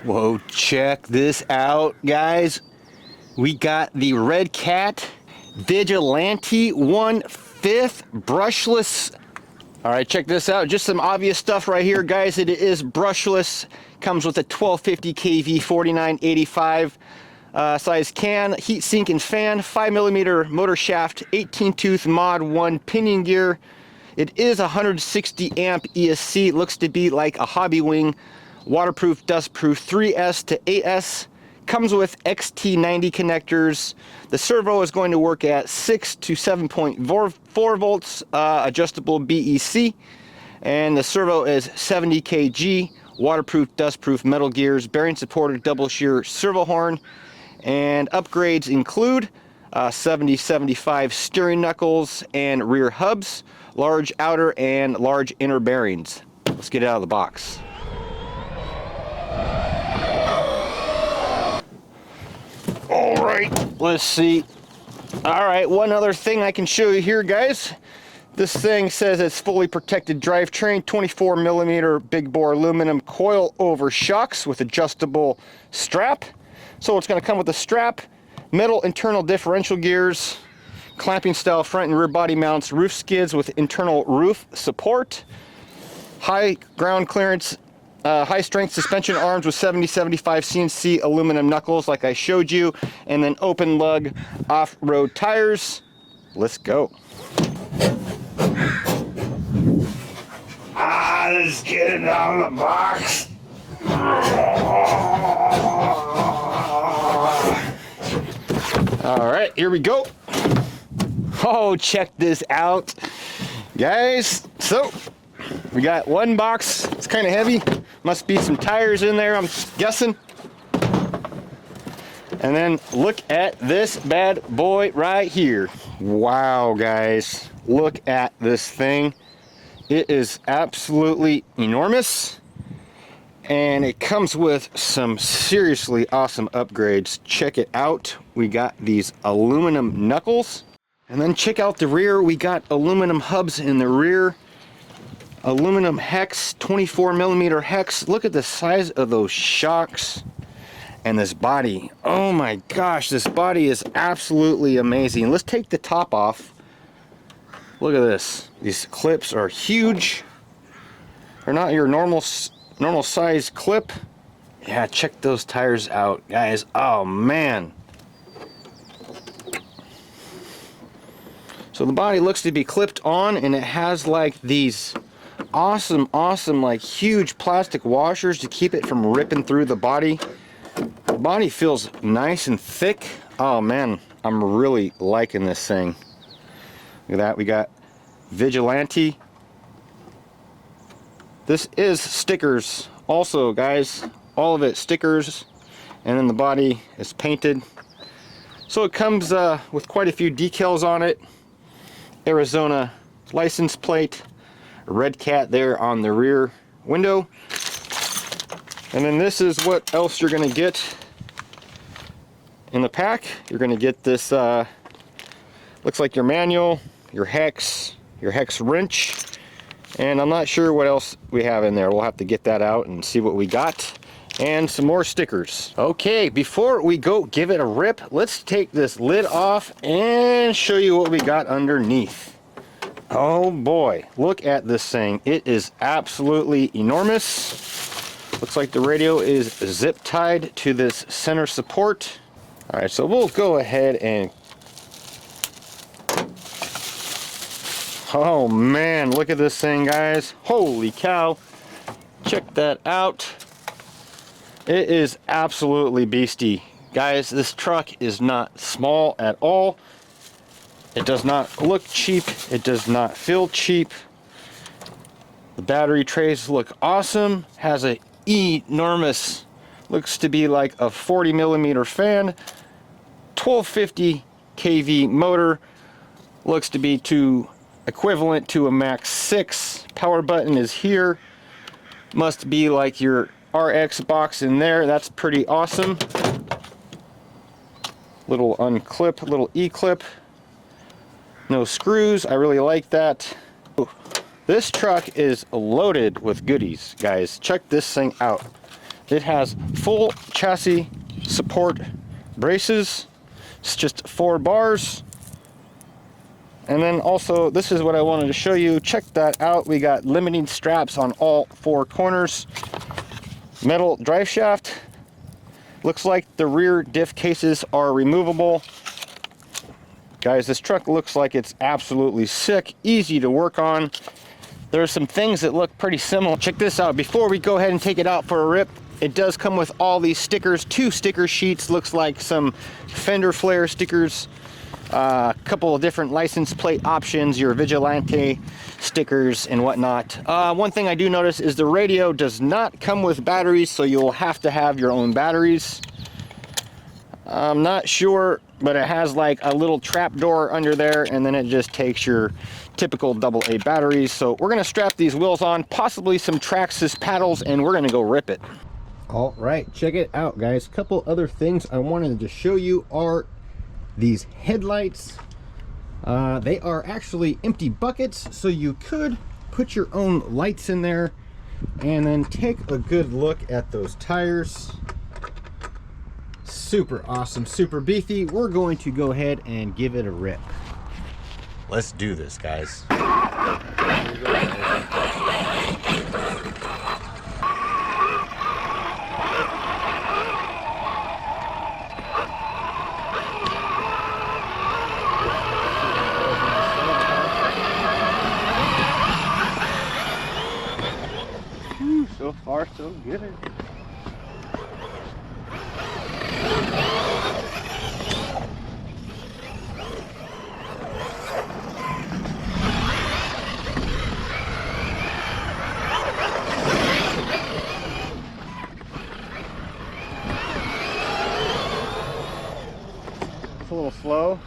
Whoa, check this out, guys. We got the Redcat Vigilante 1/5 brushless. All right, check this out. Just some obvious stuff right here, guys. It is brushless. Comes with a 1250 kV 4985 size can, heat sink and fan, 5mm motor shaft, 18 tooth mod 1 pinion gear. It is 160 amp ESC. It looks to be like a hobby wing. Waterproof, dustproof, 3S to 8S. Comes with XT90 connectors. The servo is going to work at 6 to 7.4 volts, adjustable BEC. And the servo is 70 kg, waterproof, dustproof metal gears, bearing supported double shear servo horn. And upgrades include 70-75 steering knuckles and rear hubs, large outer and large inner bearings. Let's get it out of the box. All right, let's see. All right, one other thing I can show you here, guys. This thing says it's fully protected drivetrain, 24mm big bore aluminum coil over shocks with adjustable strap. So it's going to come with a strap, metal internal differential gears, clamping style front and rear body mounts, roof skids with internal roof support, high ground clearance, high strength suspension arms with 70-75 CNC aluminum knuckles like I showed you, and then open lug off-road tires. Let's go. Let's get it out of the box. All right, here we go. Oh, check this out, guys. So we got one box. It's kind of heavy. Must be some tires in there, I'm guessing. And then look at this bad boy right here. Wow, guys, look at this thing. It is absolutely enormous, and it comes with some seriously awesome upgrades. Check it out. We got these aluminum knuckles, and then check out the rear. We got aluminum hubs in the rear, aluminum hex, 24mm hex. Look at the size of those shocks. And this body, oh my gosh, this body is absolutely amazing. Let's take the top off. Look at this. These clips are huge. They're not your normal size clip. Yeah, check those tires out, guys. Oh man. So the body looks to be clipped on, and it has like these awesome like huge plastic washers to keep it from ripping through the body. The body feels nice and thick. Oh man, I'm really liking this thing. Look at that. We got Vigilante. This is stickers also, guys. All of it stickers, and then the body is painted. So it comes with quite a few decals on it. Arizona license plate, Redcat there on the rear window. And then this is what else you're going to get in the pack. You're going to get this, looks like your manual, your hex wrench, and I'm not sure what else we have in there. We'll have to get that out and see what we got, and some more stickers. Okay, before we go give it a rip, let's take this lid off and show you what we got underneath. Oh boy, look at this thing. It is absolutely enormous. Looks like the radio is zip tied to this center support. All right, so we'll go ahead and, oh man, look at this thing, guys. Holy cow. Check that out. It is absolutely beastie. Guys, this truck is not small at all. It does not look cheap. It does not feel cheap. The battery trays look awesome. Has a enormous, looks to be like a 40mm fan, 1250 kV motor, looks to be equivalent to a Max 6. Power button is here. Must be like your RX box in there. That's pretty awesome. Little unclip, little E-clip. No screws. I really like that. This truck is loaded with goodies, guys. Check this thing out. It has full chassis support braces. It's just 4 bars. And then also, this is what I wanted to show you. Check that out. We got limiting straps on all 4 corners. Metal drive shaft. Looks like the rear diff cases are removable. Guys, this truck looks like it's absolutely sick, easy to work on. There's some things that look pretty similar. Check this out. Before we go ahead and take it out for a rip, it does come with all these stickers, 2 sticker sheets. Looks like some fender flare stickers, a couple of different license plate options, your Vigilante stickers and whatnot. One thing I do notice is the radio does not come with batteries, so you'll have to have your own batteries. I'm not sure, but it has like a little trap door under there, and then it just takes your typical AA batteries. So we're gonna strap these wheels on, possibly some Traxxas paddles, and we're gonna go rip it. All right, check it out, guys. Couple other things I wanted to show you are these headlights. They are actually empty buckets, so you could put your own lights in there. And then take a good look at those tires. Super awesome, super beefy. We're going to go ahead and give it a rip. Let's do this, guys. So far, so good. It's a little slow.